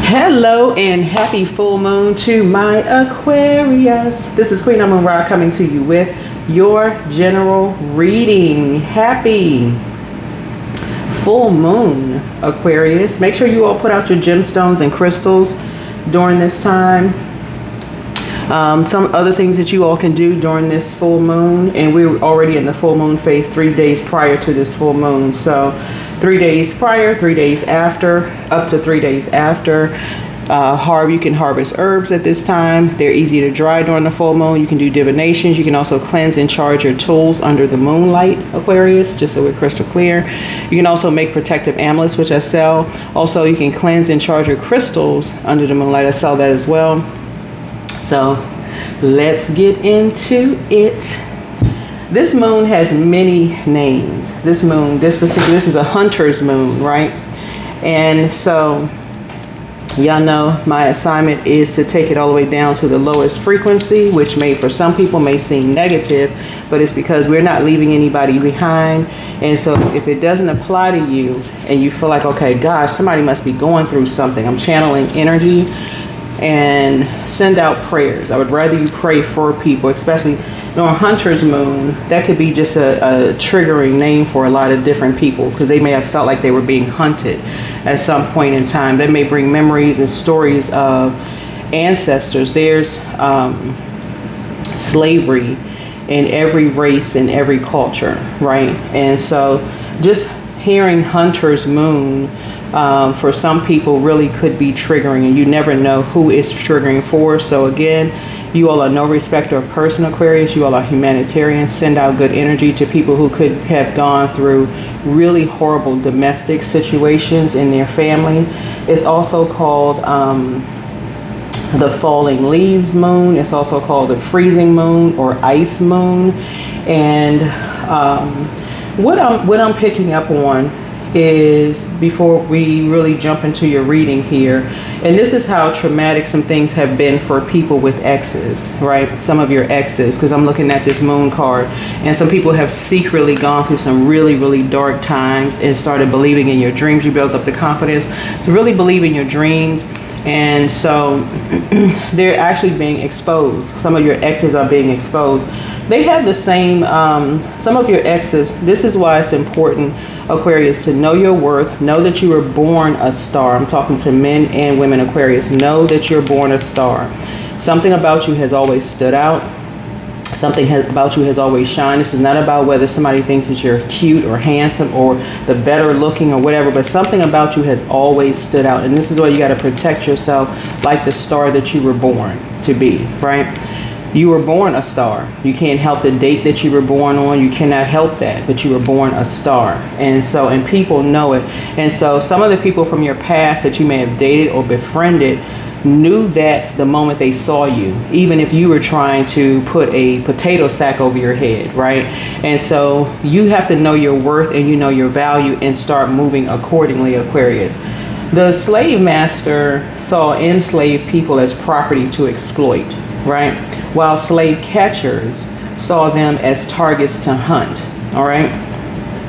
Hello and happy full moon to my Aquarius. This is Queen Moon Ra coming to you with your general reading. Happy full moon, Aquarius. Make sure you all put out your gemstones and crystals during this time. Some other things that you all can do during this full moon, and we're already in the full moon phase 3 days prior to this full moon. So 3 days prior, 3 days after, up to 3 days after. You can harvest herbs at this time. They're easy to dry during the full moon. You can do divinations. You can also cleanse and charge your tools under the moonlight, Aquarius, just so we're crystal clear. You can also make protective amulets, which I sell. Also, you can cleanse and charge your crystals under the moonlight. I sell that as well. So let's get into it. This moon has many names. This is a hunter's moon, right? And so y'all know my assignment is to take it all the way down to the lowest frequency, which for some people may seem negative, but it's because we're not leaving anybody behind. And so if it doesn't apply to you and you feel like, okay, gosh, somebody must be going through something, I'm channeling energy, and send out prayers. I would rather you pray for people, especially during Hunter's Moon. That could be just a triggering name for a lot of different people because they may have felt like they were being hunted at some point in time. That may bring memories and stories of ancestors. There's slavery in every race and every culture, right? And so just hearing Hunter's Moon for some people really could be triggering, and you never know who it's triggering for. So again, you all are no respecter of person, Aquarius. You all are humanitarians. Send out good energy to people who could have gone through really horrible domestic situations in their family. It's also called the falling leaves moon. It's also called the freezing moon or ice moon. And what I'm picking up on is, before we really jump into your reading here, and this is how traumatic some things have been for people with exes, right? Some of your exes, because I'm looking at this moon card, and some people have secretly gone through some really, really dark times and started believing in your dreams. You built up the confidence to really believe in your dreams. And so they're actually being exposed. Some of your exes are being exposed. They have the same, some of your exes. This is why it's important, Aquarius, to know your worth. Know that you were born a star. I'm talking to men and women, Aquarius. Know that you're born a star. Something about you has always stood out. Something about you has always shined. This is not about whether somebody thinks that you're cute or handsome or the better looking or whatever, but something about you has always stood out. And this is why you got to protect yourself like the star that you were born to be, right? You were born a star. You can't help the date that you were born on. You cannot help that, but you were born a star. And people know it. And so some of the people from your past that you may have dated or befriended knew that the moment they saw you, even if you were trying to put a potato sack over your head, right? And so you have to know your worth and you know your value and start moving accordingly, Aquarius. The slave master saw enslaved people as property to exploit, right? While slave catchers saw them as targets to hunt, all right?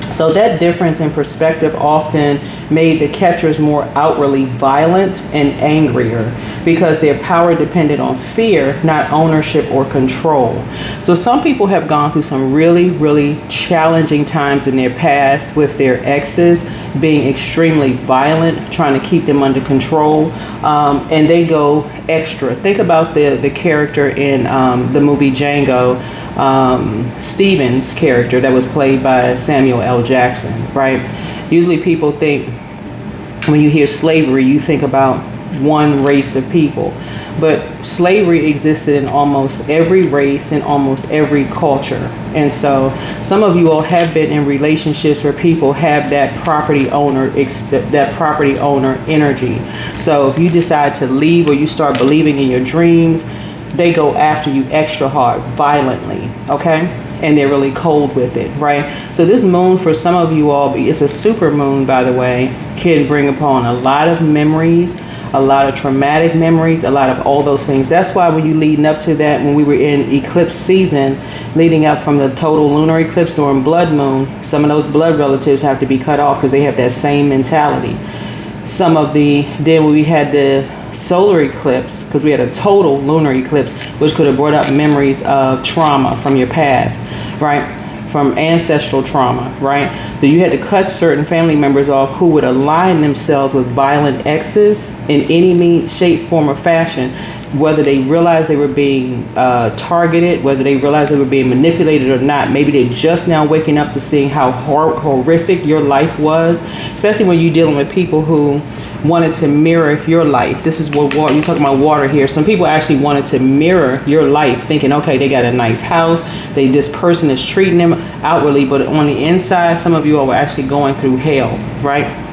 So that difference in perspective often made the catchers more outwardly violent and angrier because their power depended on fear, not ownership or control. So some people have gone through some really, really challenging times in their past with their exes being extremely violent, trying to keep them under control, and they go extra. Think about the character in the movie Django, Stephen's character that was played by Samuel L. Jackson, right? Usually people think, when you hear slavery, you think about one race of people, but slavery existed in almost every race and almost every culture. And so some of you all have been in relationships where people have that property owner energy. So if you decide to leave or you start believing in your dreams, they go after you extra hard, violently, okay? And they're really cold with it, right? So this moon, for some of you all, it's a super moon, by the way, can bring upon a lot of memories, a lot of traumatic memories, a lot of all those things. That's why when you leading up to that, when we were in eclipse season, leading up from the total lunar eclipse during blood moon, some of those blood relatives have to be cut off because they have that same mentality. then when we had the solar eclipse, because we had a total lunar eclipse, which could have brought up memories of trauma from your past, right? From ancestral trauma, right? So you had to cut certain family members off who would align themselves with violent exes in any means, shape, form, or fashion, whether they realized they were being targeted, whether they realized they were being manipulated or not. Maybe they're just now waking up to seeing how horrific your life was, especially when you're dealing with people who wanted to mirror your life. This is what you're talking about, water here. Some people actually wanted to mirror your life, thinking, okay, they got a nice house, this person is treating them outwardly, but on the inside, some of you all were actually going through hell, right?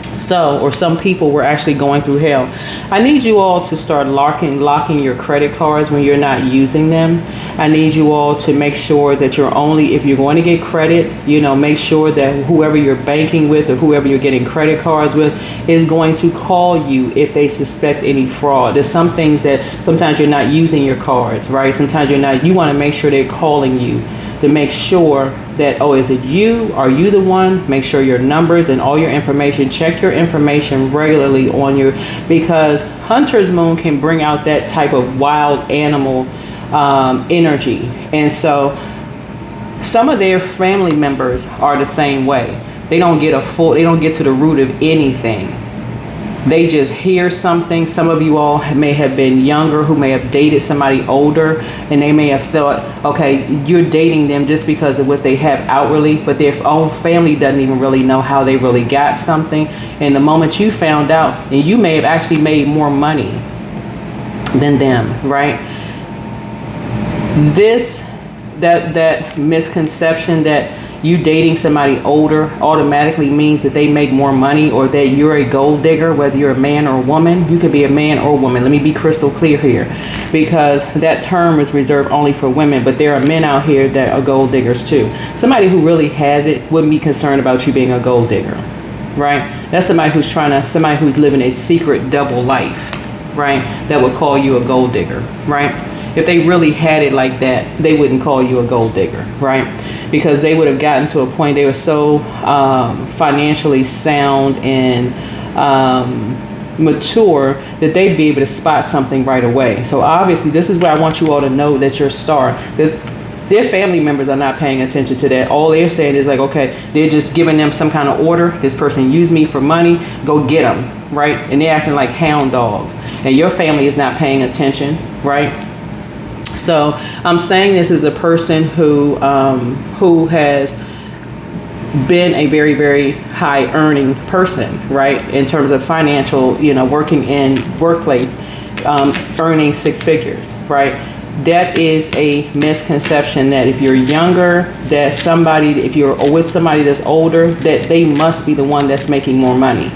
So, or some people were actually going through hell. I need you all to start locking your credit cards when you're not using them. I need you all to make sure that if you're going to get credit, make sure that whoever you're banking with or whoever you're getting credit cards with is going to call you if they suspect any fraud. There's some things that sometimes you're not using your cards, right? Sometimes you want to make sure they're calling you to make sure that, is it you? Are you the one? Make sure your numbers and all your information, check your information regularly because Hunter's Moon can bring out that type of wild animal energy. And so some of their family members are the same way. They don't get to the root of anything. They just hear something. Some of you all may have been younger who may have dated somebody older, and they may have thought, okay, you're dating them just because of what they have outwardly, but their own family doesn't even really know how they really got something. And the moment you found out, and you may have actually made more money than them, right? That misconception that you dating somebody older automatically means that they make more money or that you're a gold digger, whether you're a man or a woman. You could be a man or a woman. Let me be crystal clear here, because that term is reserved only for women, but there are men out here that are gold diggers too. Somebody who really has it wouldn't be concerned about you being a gold digger, right? That's somebody who's living a secret double life, right? That would call you a gold digger, right? If they really had it like that, they wouldn't call you a gold digger, right? Because they would have gotten to a point, they were so financially sound and mature that they'd be able to spot something right away. So obviously, this is where I want you all to know that you're a star. Their family members are not paying attention to that. All they're saying is like, okay, they're just giving them some kind of order. This person used me for money, go get them, right? And they're acting like hound dogs. And your family is not paying attention, right? So I'm saying this as a person who has been a very, very high earning person, right? In terms of financial, working in workplace, earning six figures, right? That is a misconception that if you're younger, if you're with somebody that's older, that they must be the one that's making more money.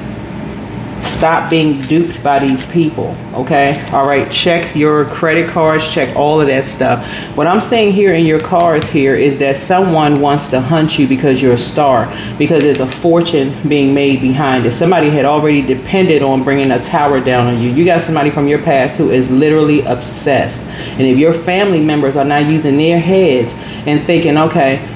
Stop being duped by these people, okay? All right, check your credit cards, check all of that stuff. What I'm saying here in your cards here is that someone wants to hunt you because you're a star, because there's a fortune being made behind it. Somebody had already depended on bringing a tower down on you. You got somebody from your past who is literally obsessed. And if your family members are not using their heads and thinking, okay,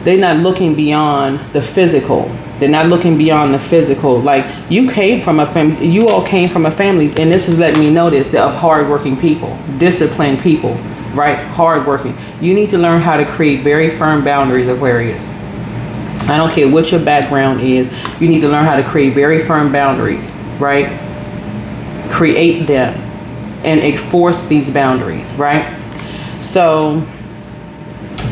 they're not looking beyond the physical. They're not looking beyond the physical. Like you all came from a family, and this is letting me know this, of hardworking people, disciplined people, right? Hardworking. You need to learn how to create very firm boundaries, Aquarius. I don't care what your background is. You need to learn how to create very firm boundaries, right? Create them and enforce these boundaries, right? So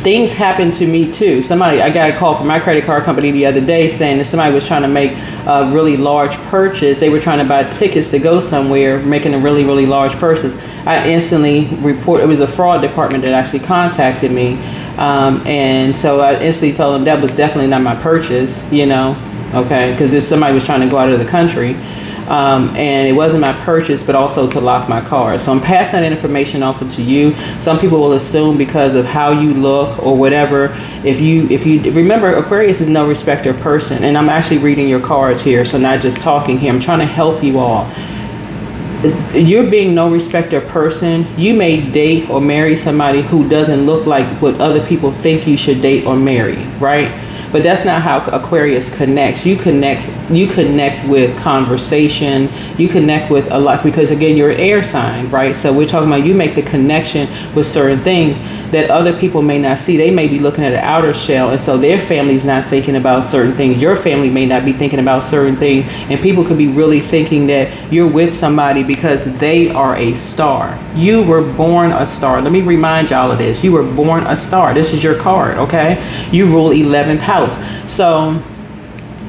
things happen to me too. I got a call from my credit card company the other day saying that somebody was trying to make a really large purchase. They were trying to buy tickets to go somewhere, making a really, really large purchase. I instantly it was a fraud department that actually contacted me. And so I instantly told them that was definitely not my purchase, okay, because somebody was trying to go out of the country. And it wasn't my purchase, but also to lock my car. So I'm passing that information off to you. Some people will assume because of how you look or whatever. If you remember, Aquarius is no respecter of person, and I'm actually reading your cards here, so not just talking here. I'm trying to help you all. You're being no respecter of person. You may date or marry somebody who doesn't look like what other people think you should date or marry, right? But that's not how Aquarius connects. You connect with conversation. You connect with a lot, because again, you're an air sign, right? So we're talking about you make the connection with certain things that other people may not see. They may be looking at an outer shell, and so their family's not thinking about certain things. Your family may not be thinking about certain things, and people could be really thinking that you're with somebody because they are a star. You were born a star. Let me remind y'all of this. You were born a star. This is your card, okay? You rule 11th house. So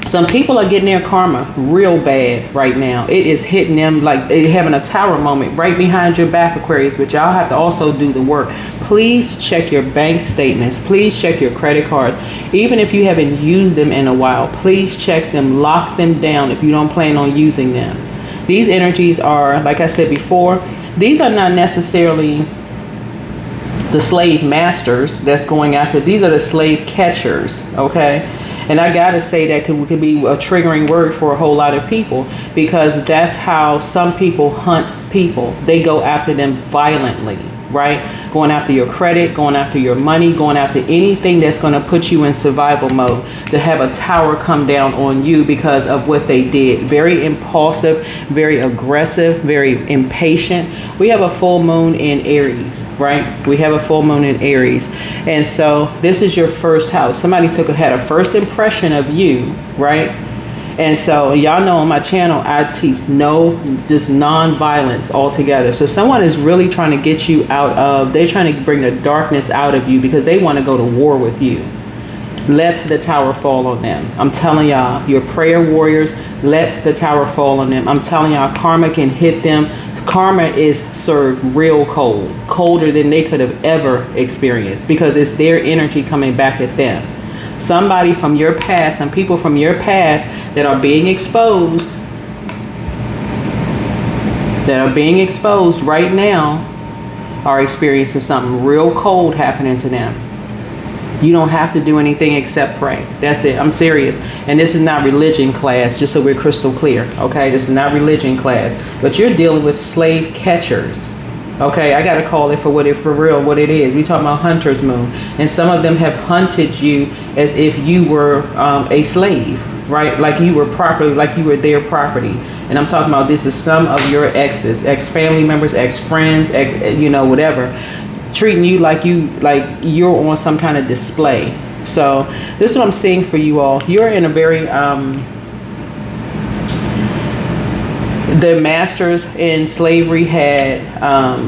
some people are getting their karma real bad right now. It is hitting them like they're having a tower moment right behind your back, Aquarius, but y'all have to also do the work. Please check your bank statements. Please check your credit cards. Even if you haven't used them in a while, please check them, lock them down if you don't plan on using them. These energies are, like I said before, these are not necessarily the slave masters that's going after. These are the slave catchers, okay? And I gotta say that could be a triggering word for a whole lot of people, because that's how some people hunt people. They go after them violently, right? Going after your credit, going after your money, going after anything that's going to put you in survival mode, to have a tower come down on you because of what they did. Very impulsive, very aggressive, very impatient. We have a full moon in Aries, right? We have a full moon in Aries. And so this is your first house. Somebody had a first impression of you, right? And so y'all know on my channel, I teach just non-violence altogether. So someone is really trying to get you they're trying to bring the darkness out of you because they want to go to war with you. Let the tower fall on them. I'm telling y'all, your prayer warriors, let the tower fall on them. I'm telling y'all, karma can hit them. Karma is served real cold, colder than they could have ever experienced, because it's their energy coming back at them. Somebody from your past, some people from your past that are being exposed right now are experiencing something real cold happening to them. You don't have to do anything except pray. That's it. I'm serious. And this is not religion class, just so we're crystal clear. Okay, this is not religion class. But you're dealing with slave catchers. Okay, I gotta call it for what it is. We talking about hunter's moon, and some of them have hunted you as if you were a slave, right? Like you were their property. And I'm talking about, this is some of your exes, ex-family members, ex-friends, whatever, treating you like you're on some kind of display. So this is what I'm seeing for you all. You're in a very the masters in slavery had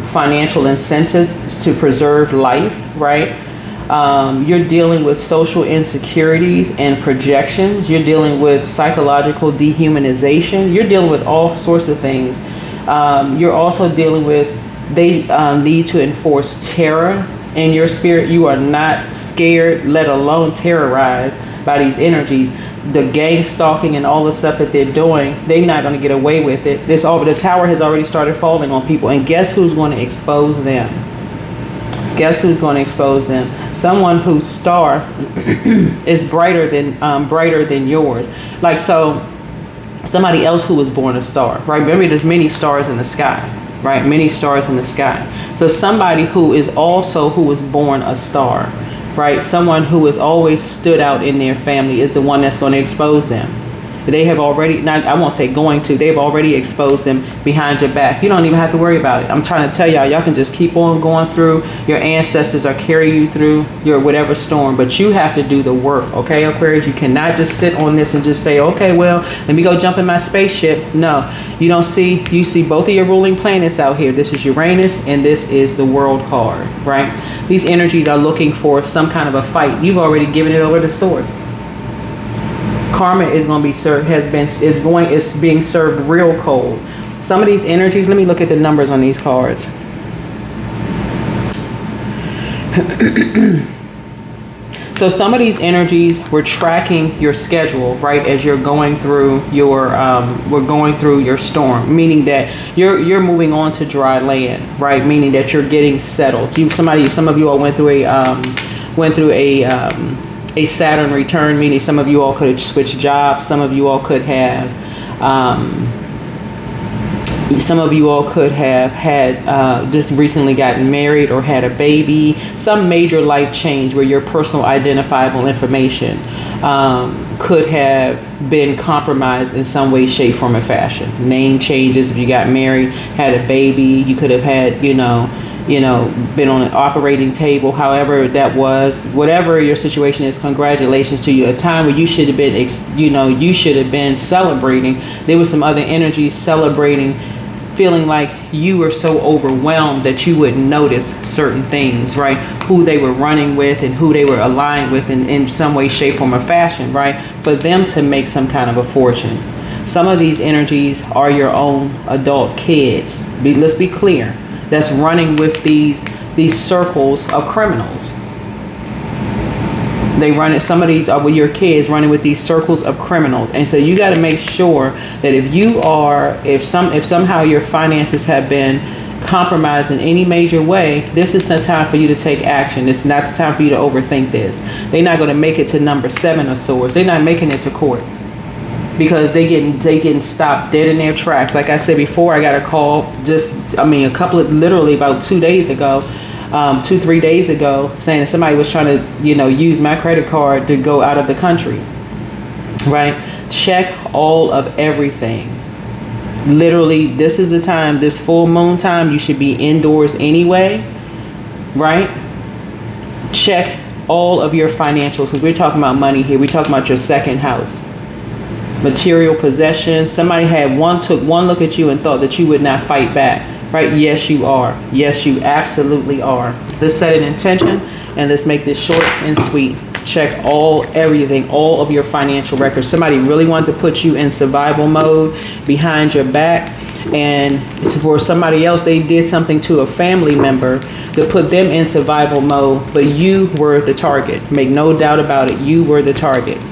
financial incentives to preserve life, right? You're dealing with social insecurities and projections. You're dealing with psychological dehumanization. You're dealing with all sorts of things. You're also dealing with, they need to enforce terror in your spirit. You are not scared, let alone terrorized by these energies. The gang stalking and all the stuff that they're doing, they're not going to get away with it. The tower has already started falling on people, and guess who's going to expose them? Guess who's going to expose them? Someone whose star is brighter than yours. Like, so somebody else who was born a star, right? Remember, there's many stars in the sky, right? Many stars in the sky. So somebody who was born a star, right? Someone who has always stood out in their family is the one that's going to expose them. They have already, I won't say going to, they've already exposed them behind your back. You don't even have to worry about it. I'm trying to tell y'all can just keep on going through. Your ancestors are carrying you through your whatever storm, but you have to do the work, okay, Aquarius? You cannot just sit on this and just say, okay, well, let me go jump in my spaceship. No, you see both of your ruling planets out here. This is Uranus and this is the World card, right? These energies are looking for some kind of a fight. You've already given it over to Source. Karma is going to be served, is being served real cold. Some of these energies, let me look at the numbers on these cards. So some of these energies, we're tracking your schedule, right, as you're going through your storm, meaning that you're moving on to dry land, right, meaning that you're getting settled. Some of you all went through a Saturn return, meaning some of you all could have switched jobs. Some of you all could have Some of you all could have had just recently gotten married or had a baby, some major life change where your personal identifiable information could have been compromised in some way, shape, form, or fashion. Name changes. If you got married, had a baby, you could have had, been on an operating table, however that was. Whatever your situation is, congratulations to you. A time where you should have been, you should have been celebrating. There was some other energies celebrating, feeling like you were so overwhelmed that you wouldn't notice certain things, right? Who they were running with and who they were aligned with in some way, shape, form, or fashion, right? For them to make some kind of a fortune. Some of these energies are your own adult kids. Let's be clear. That's running with these circles of criminals. They run it. Some of these are with your kids running with these circles of criminals, and so you got to make sure that if somehow your finances have been compromised in any major way, this is the time for you to take action. It's not the time for you to overthink this. They're not going to make it to number 7 of swords. They're not making it to court because they getting stopped dead in their tracks. Like I said before, I got a call literally about 2 days ago. 2-3 days ago, saying that somebody was trying to, use my credit card to go out of the country, right? Check all of everything. Literally, this is the time, this full moon time, you should be indoors anyway, right? Check all of your financials, because we're talking about money here. We're talking about your second house. Material possessions. Somebody took one look at you and thought that you would not fight back. Right? Yes, you are. Yes, you absolutely are. Let's set an intention and let's make this short and sweet. Check everything, all of your financial records. Somebody really wanted to put you in survival mode behind your back. And for somebody else, they did something to a family member to put them in survival mode. But you were the target. Make no doubt about it. You were the target.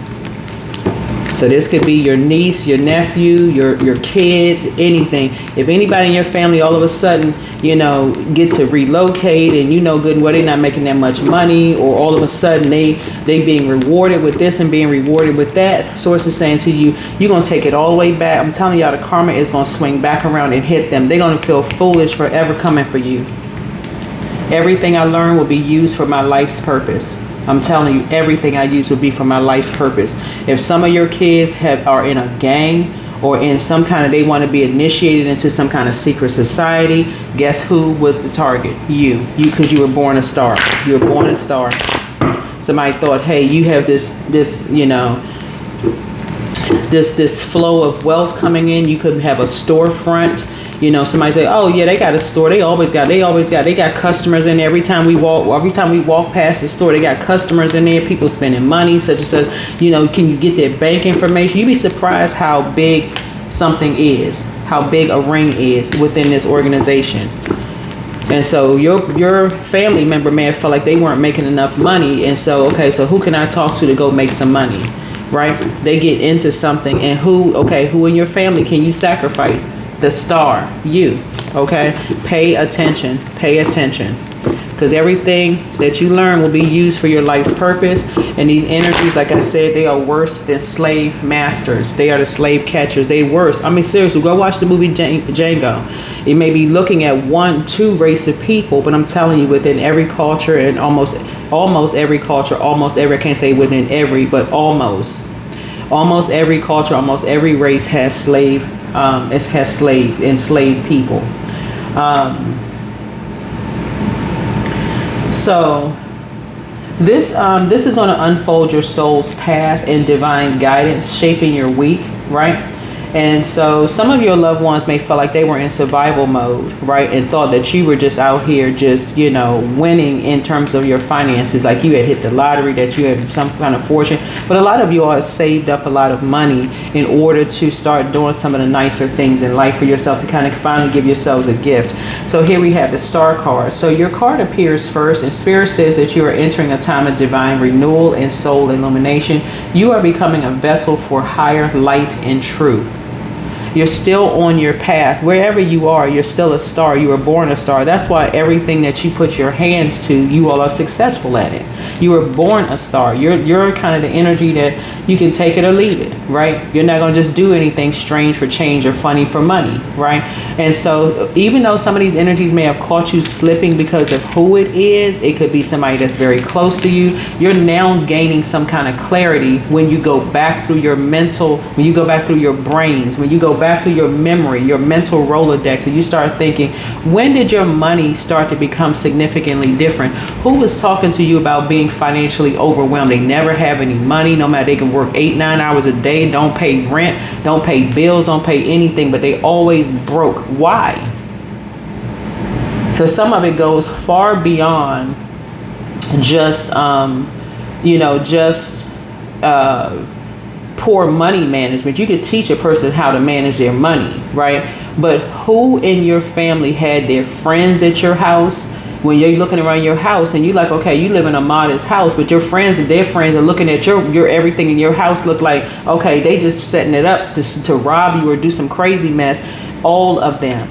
So this could be your niece, your nephew, your kids, anything. If anybody in your family all of a sudden, get to relocate and good and well they're not making that much money, or all of a sudden they being rewarded with this and being rewarded with that, source is saying to you, you're going to take it all the way back. I'm telling y'all, the karma is going to swing back around and hit them. They're going to feel foolish for ever coming for you. Everything I learned will be used for my life's purpose. I'm telling you, everything I use will be for my life's purpose. If some of your kids are in a gang or in some kind of, they want to be initiated into some kind of secret society, guess who was the target? You, because you were born a star. You were born a star. Somebody thought, hey, you have this flow of wealth coming in. You could have a storefront. Somebody say, oh yeah, they got a store. They got customers in there. Every time we walk past the store, they got customers in there, people spending money, such and such. Can you get their bank information? You'd be surprised how big something is, how big a ring is within this organization. And so your family member may have felt like they weren't making enough money. And so, so who can I talk to go make some money, right? They get into something, and who in your family can you sacrifice? The star, you. Okay, pay attention, because everything that you learn will be used for your life's purpose. And these energies, like I said, they are worse than slave masters. They are the slave catchers. They worse. I mean, seriously, go watch the movie Django. You may be looking at 1-2 race of people, but I'm telling you, within every culture and almost every culture, I can't say within every, but almost every culture, almost every race has enslaved people. So this is going to unfold your soul's path and divine guidance, shaping your week, right? And so some of your loved ones may feel like they were in survival mode, right? And thought that you were just out here just, winning in terms of your finances, like you had hit the lottery, that you had some kind of fortune. But a lot of you all have saved up a lot of money in order to start doing some of the nicer things in life for yourself, to kind of finally give yourselves a gift. So here we have the Star card. So your card appears first, and Spirit says that you are entering a time of divine renewal and soul illumination. You are becoming a vessel for higher light and truth. You're still on your path. Wherever you are, you're still a star. You were born a star. That's why everything that you put your hands to, you all are successful at it. You were born a star. You're kind of the energy that you can take it or leave it, right? You're not going to just do anything strange for change or funny for money, right? And so even though some of these energies may have caught you slipping because of who it is, it could be somebody that's very close to you. You're now gaining some kind of clarity when you go back through your mental, when you go back through your brains, when you go back through your memory, your mental Rolodex, and you start thinking, when did your money start to become significantly different? Who was talking to you about being financially overwhelmed? They never have any money, no matter they can work 8-9 hours a day, don't pay rent, don't pay bills, don't pay anything, but they always broke. Why? So some of it goes far beyond just poor money management. You could teach a person how to manage their money, right? But who in your family had their friends at your house? When you're looking around your house and you're like, okay, you live in a modest house, but your friends and their friends are looking at your everything in your house look like, okay, they just setting it up to rob you or do some crazy mess. All of them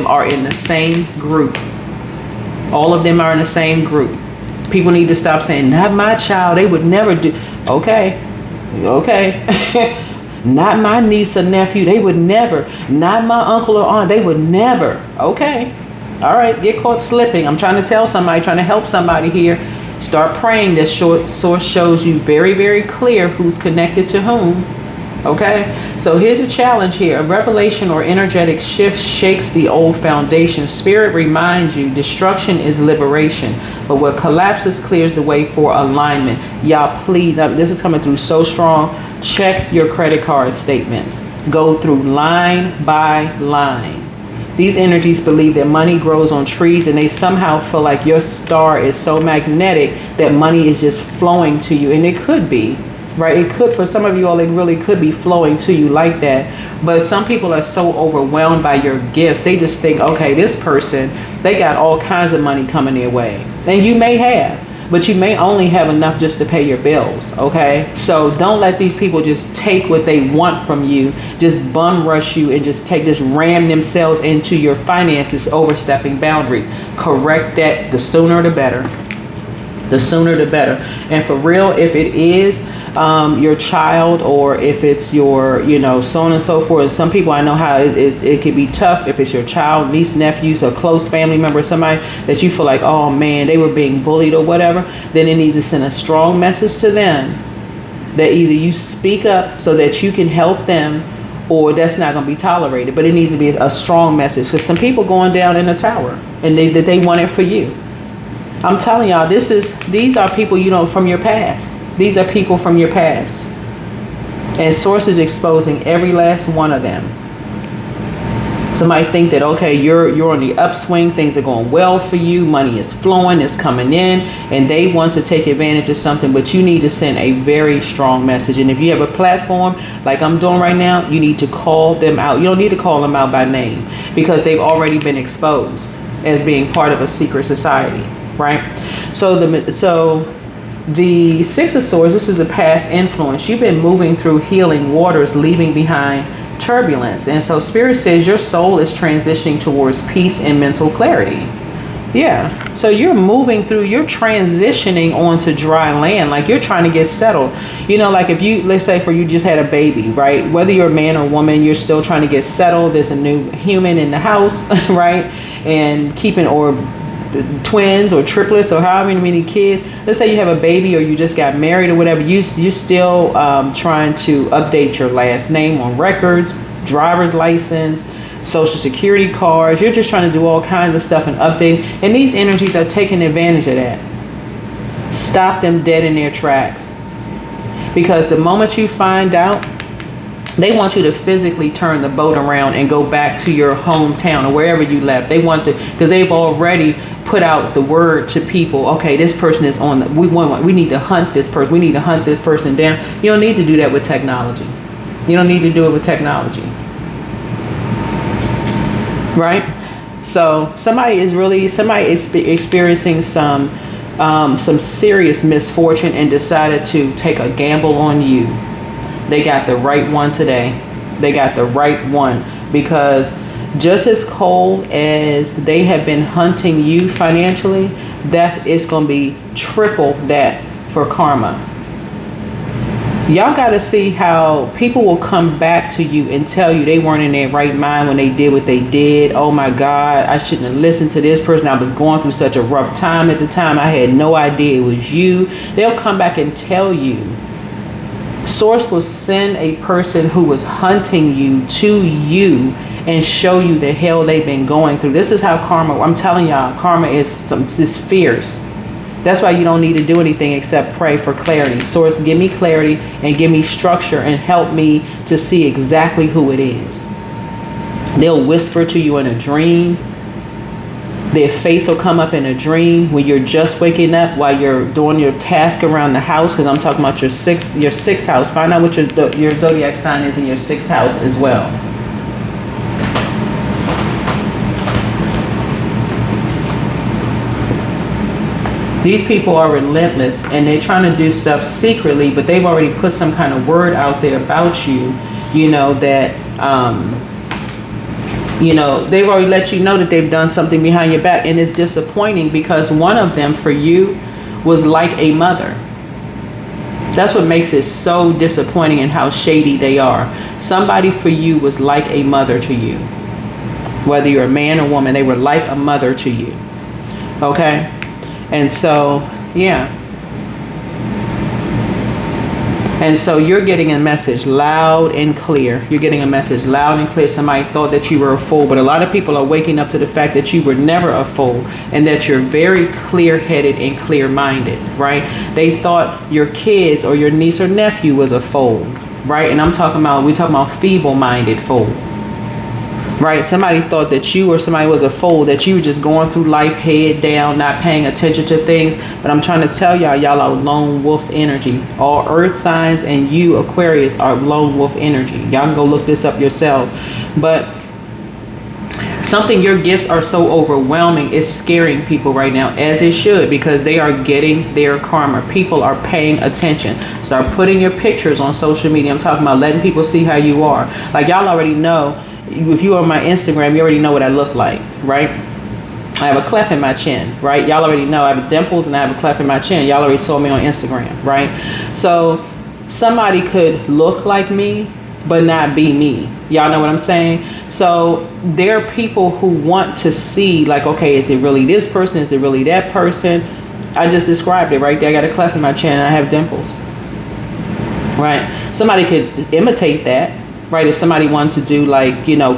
are in the same group. All of them are in the same group. People need to stop saying, not my child, they would never do. Okay. Not my niece or nephew, they would never. Not my uncle or aunt, they would never. Okay. All right, get caught slipping. I'm trying to tell somebody, trying to help somebody here. Start praying. This short source shows you very, very clear who's connected to whom. Okay, so here's a challenge here. A revelation or energetic shift shakes the old foundation. Spirit reminds you destruction is liberation, but what collapses clears the way for alignment. Y'all, please, this is coming through so strong. Check your credit card statements. Go through line by line. These energies believe that money grows on trees, and they somehow feel like your star is so magnetic that money is just flowing to you. And it could be, right? It could, for some of you all, it really could be flowing to you like that. But some people are so overwhelmed by your gifts. They just think, okay, this person, they got all kinds of money coming their way. And you may have, but you may only have enough just to pay your bills, okay? So don't let these people just take what they want from you, just bum rush you and just ram themselves into your finances, overstepping boundaries. Correct that. The sooner the better. The sooner the better. And for real, if it is your child, or if it's your, so on and so forth. Some people, I know how it can be tough if it's your child, niece, nephews, or close family member, somebody that you feel like, oh man, they were being bullied or whatever. Then it needs to send a strong message to them that either you speak up so that you can help them, or that's not going to be tolerated. But it needs to be a strong message, because some people going down in the tower and they want it for you. I'm telling y'all, these are people, from your past. These are people from your past. And Source is exposing every last one of them. Somebody think that, okay, you're on the upswing, things are going well for you, money is flowing, it's coming in, and they want to take advantage of something, but you need to send a very strong message. And if you have a platform like I'm doing right now, you need to call them out. You don't need to call them out by name, because they've already been exposed as being part of a secret society, right? So the Six of Swords, this is a past influence. You've been moving through healing waters, leaving behind turbulence. And so Spirit says your soul is transitioning towards peace and mental clarity. Yeah. So you're moving through, you're transitioning onto dry land. Like you're trying to get settled. Like if you, let's say you just had a baby, right? Whether you're a man or woman, you're still trying to get settled. There's a new human in the house, right? And or twins or triplets or however many kids. Let's say you have a baby, or you just got married or whatever. You're still trying to update your last name on records, driver's license, social security cards. You're just trying to do all kinds of stuff and update. And these energies are taking advantage of that. Stop them dead in their tracks. Because the moment you find out, they want you to physically turn the boat around and go back to your hometown or wherever you left. They want to, because they've already put out the word to people. Okay, this person is on. We need to hunt this person. We need to hunt this person down. You don't need to do that with technology. You don't need to do it with technology, right? So somebody is experiencing some serious misfortune and decided to take a gamble on you. They got the right one today. They got the right one, because just as cold as they have been hunting you financially, it's going to be triple that for karma. Y'all got to see how people will come back to you and tell you they weren't in their right mind when they did what they did. Oh my God, I shouldn't have listened to this person. I was going through such a rough time at the time. I had no idea it was you. They'll come back and tell you. Source will send a person who was hunting you to you and show you the hell they've been going through. This is how karma, I'm telling y'all, karma is fierce. That's why you don't need to do anything except pray for clarity. Source, give me clarity and give me structure and help me to see exactly who it is. They'll whisper to you in a dream. Their face will come up in a dream when you're just waking up while you're doing your task around the house. Because I'm talking about your sixth house. Find out what your zodiac sign is in your sixth house as well. These people are relentless and they're trying to do stuff secretly, but they've already put some kind of word out there about you, that, they've already let you know that they've done something behind your back. And it's disappointing because one of them for you was like a mother. That's what makes it so disappointing and how shady they are. Somebody for you was like a mother to you. Whether you're a man or woman, they were like a mother to you. Okay? And so, yeah. And so you're getting a message loud and clear. You're getting a message loud and clear. Somebody thought that you were a fool, but a lot of people are waking up to the fact that you were never a fool and that you're very clear-headed and clear-minded, right? They thought your kids or your niece or nephew was a fool, right? And we're talking about feeble-minded fool. Right? Somebody thought that you or somebody was a fool, that you were just going through life head down, not paying attention to things. But I'm trying to tell y'all are lone wolf energy. All earth signs and you, Aquarius, are lone wolf energy. Y'all can go look this up yourselves. But your gifts are so overwhelming, it's scaring people right now, as it should, because they are getting their karma. People are paying attention. Start putting your pictures on social media. I'm talking about letting people see how you are. Like, y'all already know. If you're on my Instagram, you already know what I look like, right? I have a cleft in my chin, right? Y'all already know I have dimples and I have a cleft in my chin. Y'all already saw me on Instagram, right? So somebody could look like me, but not be me. Y'all know what I'm saying? So there are people who want to see, like, okay, is it really this person? Is it really that person? I just described it right there. I got a cleft in my chin and I have dimples, right? Somebody could imitate that. Right, if somebody wanted to do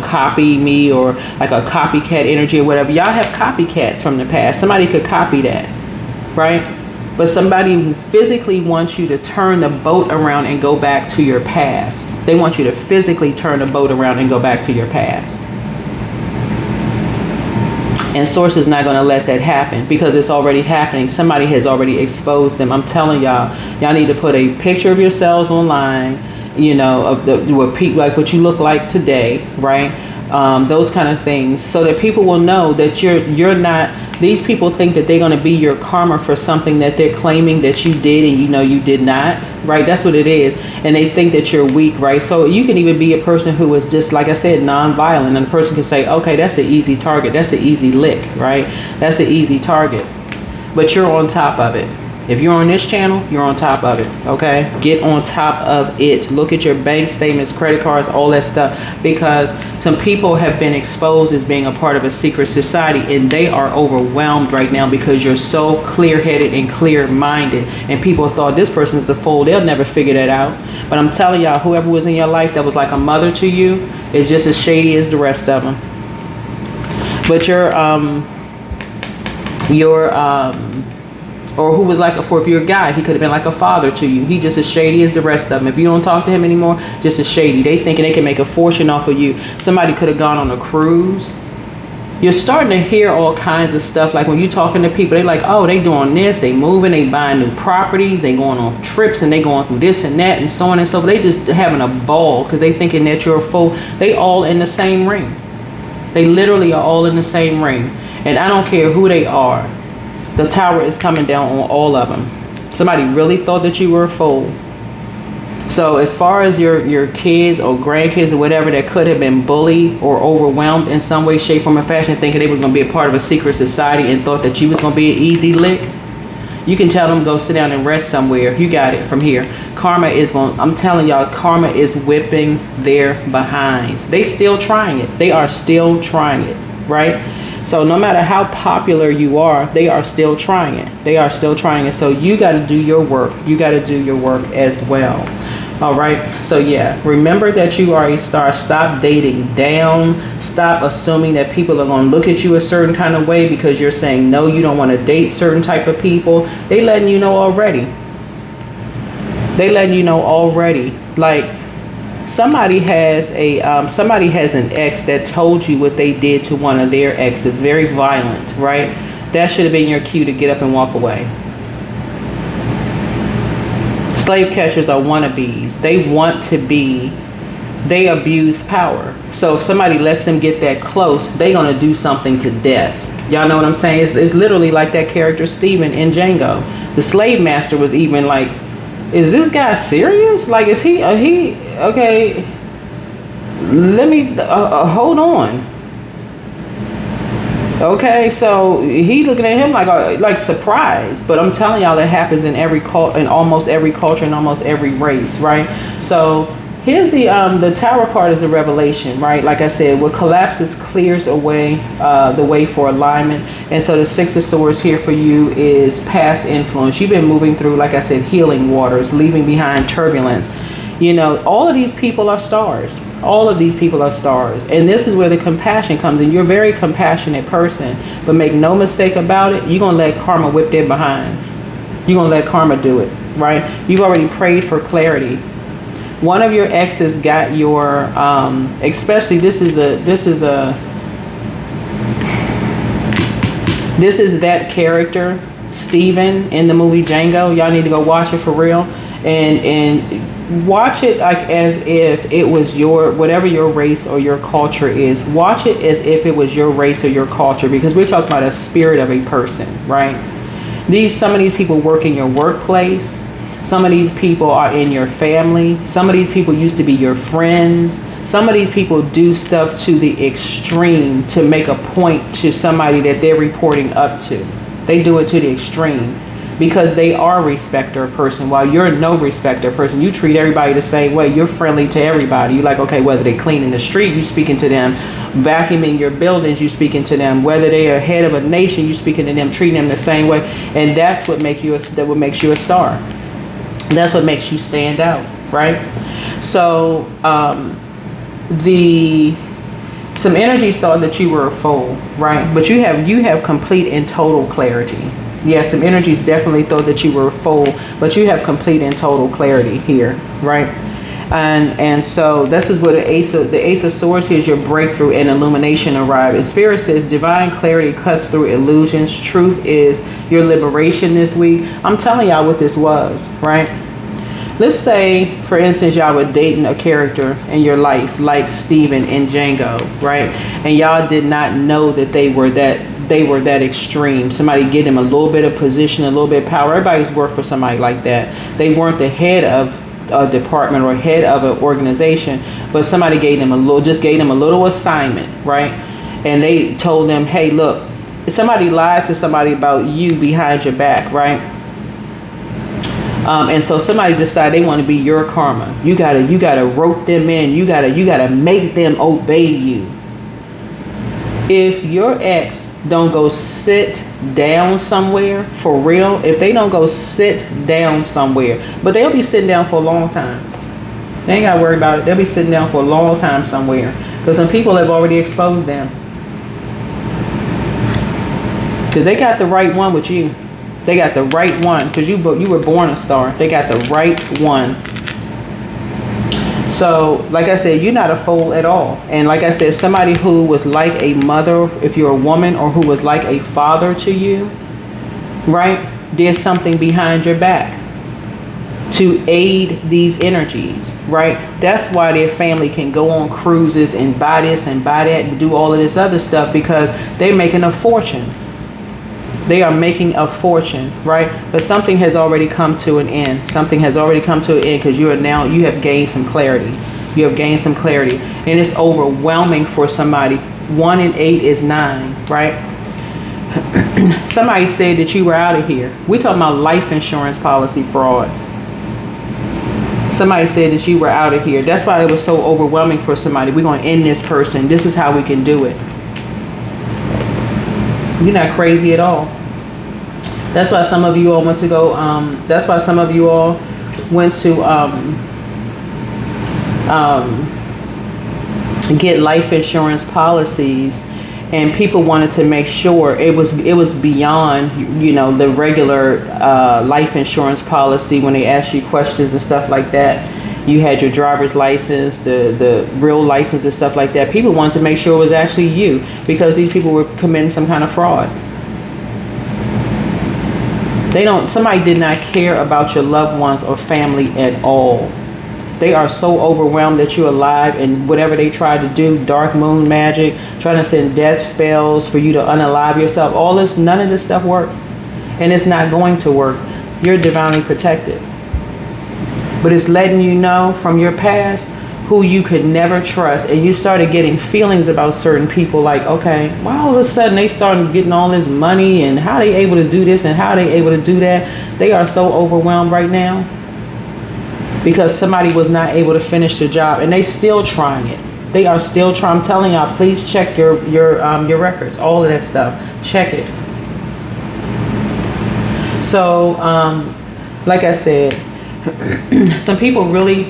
copy me or like a copycat energy or whatever. Y'all have copycats from the past. Somebody could copy that, right? But somebody who physically wants you to turn the boat around and go back to your past. They want you to physically turn the boat around and go back to your past. And Source is not going to let that happen because it's already happening. Somebody has already exposed them. I'm telling y'all need to put a picture of yourselves online, like what you look like today, right? Those kind of things, so that people will know that you're not. These people think that they're going to be your karma for something that they're claiming that you did and you did not, right? That's what it is. And they think that you're weak, right? So you can even be a person who is just, like I said, non-violent, and the person can say, okay, that's an easy target, that's an easy lick, right? That's an easy target, but you're on top of it. If you're on this channel, you're on top of it, okay? Get on top of it. Look at your bank statements, credit cards, all that stuff, because some people have been exposed as being a part of a secret society, and they are overwhelmed right now because you're so clear-headed and clear-minded, and people thought this person's the fool. They'll never figure that out. But I'm telling y'all, whoever was in your life that was like a mother to you is just as shady as the rest of them. But or who was if you're a guy, he could have been like a father to you. He just as shady as the rest of them. If you don't talk to him anymore, just as shady. They thinking they can make a fortune off of you. Somebody could have gone on a cruise. You're starting to hear all kinds of stuff. Like when you're talking to people, they like, oh, they doing this, they moving, they buying new properties, they going on trips, and they going through this and that and so on and so forth. They just having a ball because they thinking that you're a fool. They all in the same ring. They literally are all in the same ring. And I don't care who they are. The tower is coming down on all of them. Somebody really thought that you were a fool. So as far as your kids or grandkids or whatever that could have been bullied or overwhelmed in some way, shape, form, or fashion, thinking they were going to be a part of a secret society and thought that you was going to be an easy lick, you can tell them go sit down and rest somewhere. You got it from here. Karma is going, I'm telling y'all, karma is whipping their behinds. They still trying it. They are still trying it, right? So no matter how popular you are, they are still trying it. They are still trying it. So you got to do your work. You got to do your work as well. All right. So yeah, remember that you are a star. Stop dating down. Stop assuming that people are going to look at you a certain kind of way because you're saying no, you don't want to date certain type of people. They letting you know already. They letting you know already. Like somebody has an ex that told you what they did to one of their exes. Very violent, right? That should have been your cue to get up and walk away. Slave catchers are wannabes. They abuse power. So if somebody lets them get that close, they're going to do something to death. Y'all know what I'm saying? It's literally like that character Steven in Django. The slave master was even like, is this guy serious? Like, is he okay? Let me, hold on. Okay, so he looking at him like surprised, but I'm telling y'all that happens in almost every culture and almost every race, right? So here's the Tower card is the revelation, right? Like I said, what collapses clears away the way for alignment, and so the Six of Swords here for you is past influence. You've been moving through, like I said, healing waters, leaving behind turbulence. You know, all of these people are stars. All of these people are stars. And this is where the compassion comes in. You're a very compassionate person. But make no mistake about it, you're going to let karma whip their behinds. You're going to let karma do it, right? You've already prayed for clarity. One of your exes got your, especially this is that character, Steven, in the movie Django. Y'all need to go watch it for real. And watch it like as if it was whatever your race or your culture is. Watch it as if it was your race or your culture, because we're talking about a spirit of a person, right? Some of these people work in your workplace. Some of these people are in your family. Some of these people used to be your friends. Some of these people do stuff to the extreme to make a point to somebody that they're reporting up to. They do it to the extreme. Because they are a respecter person, while you're no respecter person. You treat everybody the same way. You're friendly to everybody. You're like, okay, whether they cleaning the street, you speaking to them. Vacuuming your buildings, you speaking to them. Whether they are head of a nation, you speaking to them, treating them the same way. And that's what makes you a star. That's what makes you stand out, right? So some energies thought that you were a fool, right? But you have complete and total clarity. Yeah, some energies definitely thought that you were a fool, but you have complete and total clarity here, right? And so this is where the Ace of Swords here is your breakthrough and illumination arrive. And Spirit says divine clarity cuts through illusions. Truth is your liberation this week. I'm telling y'all what this was, right? Let's say, for instance, y'all were dating a character in your life like Steven in Django, right? And y'all did not know that they were that extreme. Somebody get them a little bit of position, a little bit of power. Everybody's worked for somebody like that. They weren't the head of a department or head of an organization, but somebody gave them a little assignment, right? And they told them, hey, look, somebody lied to somebody about you behind your back, right? And so somebody decided they want to be your karma. You gotta rope them in. You gotta make them obey you. If your ex don't go sit down somewhere for real, if they don't go sit down somewhere, but they'll be sitting down for a long time. They ain't gotta worry about it. They'll be sitting down for a long time somewhere, because some people have already exposed them. Because they got the right one with you. They got the right one, because you were born a star. They got the right one. So, like I said, you're not a fool at all. And like I said, somebody who was like a mother, if you're a woman, or who was like a father to you, right, did something behind your back to aid these energies, right? That's why their family can go on cruises and buy this and buy that and do all of this other stuff, because they're making a fortune. They are making a fortune, right? But something has already come to an end. Something has already come to an end because you have gained some clarity. You have gained some clarity. And it's overwhelming for somebody. 1 and 8 is 9, right? Somebody said that you were out of here. We're talking about life insurance policy fraud. Somebody said that you were out of here. That's why it was so overwhelming for somebody. We're going to end this person. This is how we can do it. You're not crazy at all. That's why some of you all went to go, that's why some of you all went to get life insurance policies, and people wanted to make sure it was beyond, you know, the regular life insurance policy when they asked you questions and stuff like that. You had your driver's license, the real license and stuff like that. People wanted to make sure it was actually you because these people were committing some kind of fraud. Somebody did not care about your loved ones or family at all. They are so overwhelmed that you're alive, and whatever they tried to do, dark moon magic, trying to send death spells for you to unalive yourself, none of this stuff worked. And it's not going to work. You're divinely protected. But it's letting you know from your past who you could never trust. And you started getting feelings about certain people like, okay, why all of a sudden they started getting all this money, and how they able to do this and how they able to do that. They are so overwhelmed right now because somebody was not able to finish the job, and they still trying it. They are still trying. I'm telling y'all, please check your records, all of that stuff. Check it. So, like I said, some people really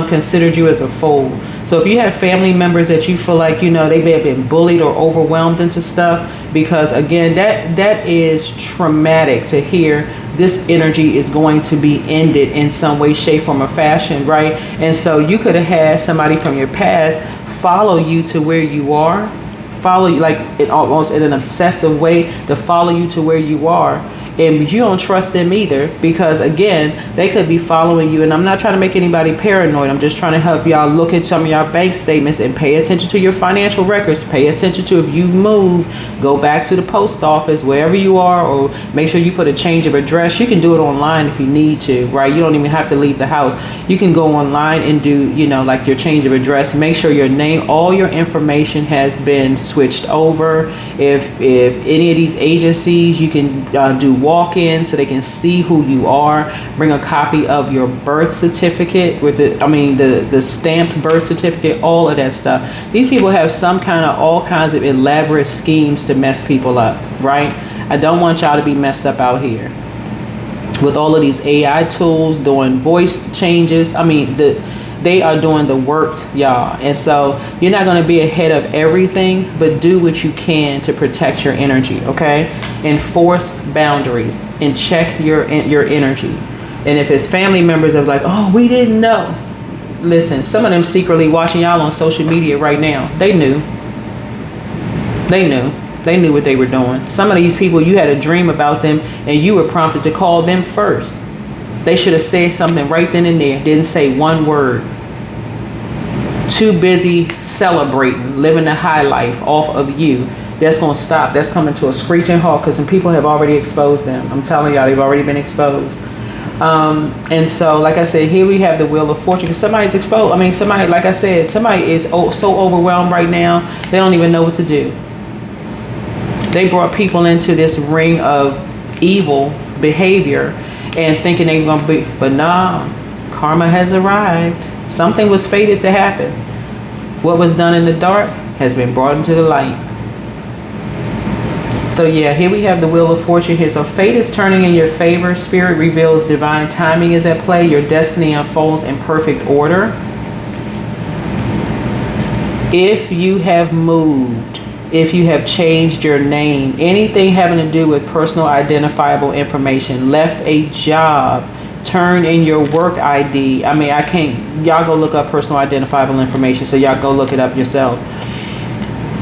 considered you as a fool. So if you have family members that you feel like, you know, they may have been bullied or overwhelmed into stuff, because again, that is traumatic to hear. This energy is going to be ended in some way, shape, form, or fashion, right? And so you could have had somebody from your past follow you to where you are, follow you like almost in an obsessive way to follow you to where you are. And you don't trust them either, because again, they could be following you. And I'm not trying to make anybody paranoid. I'm just trying to help y'all look at some of y'all bank statements and pay attention to your financial records. Pay attention to if you've moved, go back to the post office, wherever you are, or make sure you put a change of address. You can do it online if you need to, right? You don't even have to leave the house. You can go online and do, you know, like your change of address. Make sure your name, all your information has been switched over. If any of these agencies, you can do walk-in so they can see who you are. Bring a copy of your birth certificate with the stamped birth certificate, all of that stuff. These people have all kinds of elaborate schemes to mess people up, right? I don't want y'all to be messed up out here with all of these AI tools doing voice changes. They are doing the works, y'all. And so you're not going to be ahead of everything, but do what you can to protect your energy, okay? Enforce boundaries and check your energy. And if it's family members of like, oh, we didn't know. Listen, some of them secretly watching y'all on social media right now. They knew. They knew what they were doing. Some of these people, you had a dream about them and you were prompted to call them first. They should have said something right then and there. Didn't say one word. Too busy celebrating, living the high life off of you. That's going to stop. That's coming to a screeching halt because some people have already exposed them. I'm telling y'all, they've already been exposed. And so, like I said, here we have the Wheel of Fortune. Because somebody's exposed. Somebody, like I said, somebody is so overwhelmed right now, they don't even know what to do. They brought people into this ring of evil behavior and thinking they're going to be, but nah, karma has arrived. Something was fated to happen. What was done in the dark has been brought into the light. So yeah, here we have the Wheel of Fortune here. So fate is turning in your favor. Spirit reveals divine timing is at play. Your destiny unfolds in perfect order. If you have moved, if you have changed your name, anything having to do with personal identifiable information, left a job, turn in your work ID. Y'all go look up personal identifiable information, so y'all go look it up yourselves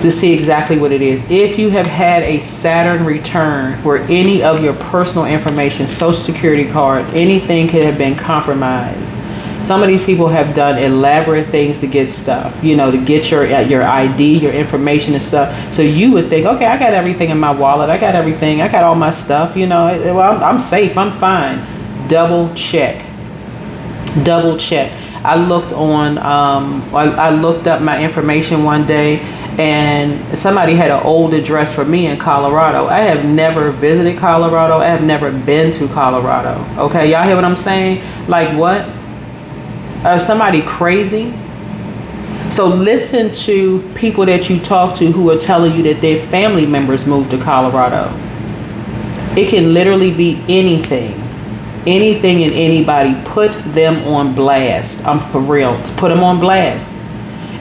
to see exactly what it is. If you have had a Saturn return where any of your personal information, social security card, anything could have been compromised, Some of these people have done elaborate things to get stuff, to get your ID, your information and stuff. So you would think, okay, I got everything in my wallet. I got everything. I got all my stuff, well, I'm safe. I'm fine. Double check. Double check. I looked up my information one day, and somebody had an old address for me in Colorado. I have never visited Colorado. I have never been to Colorado. Okay, y'all hear what I'm saying? Like what? Somebody crazy? So listen to people that you talk to who are telling you that their family members moved to Colorado. It can literally be anything. Anything and anybody. Put them on blast. I'm for real. Put them on blast.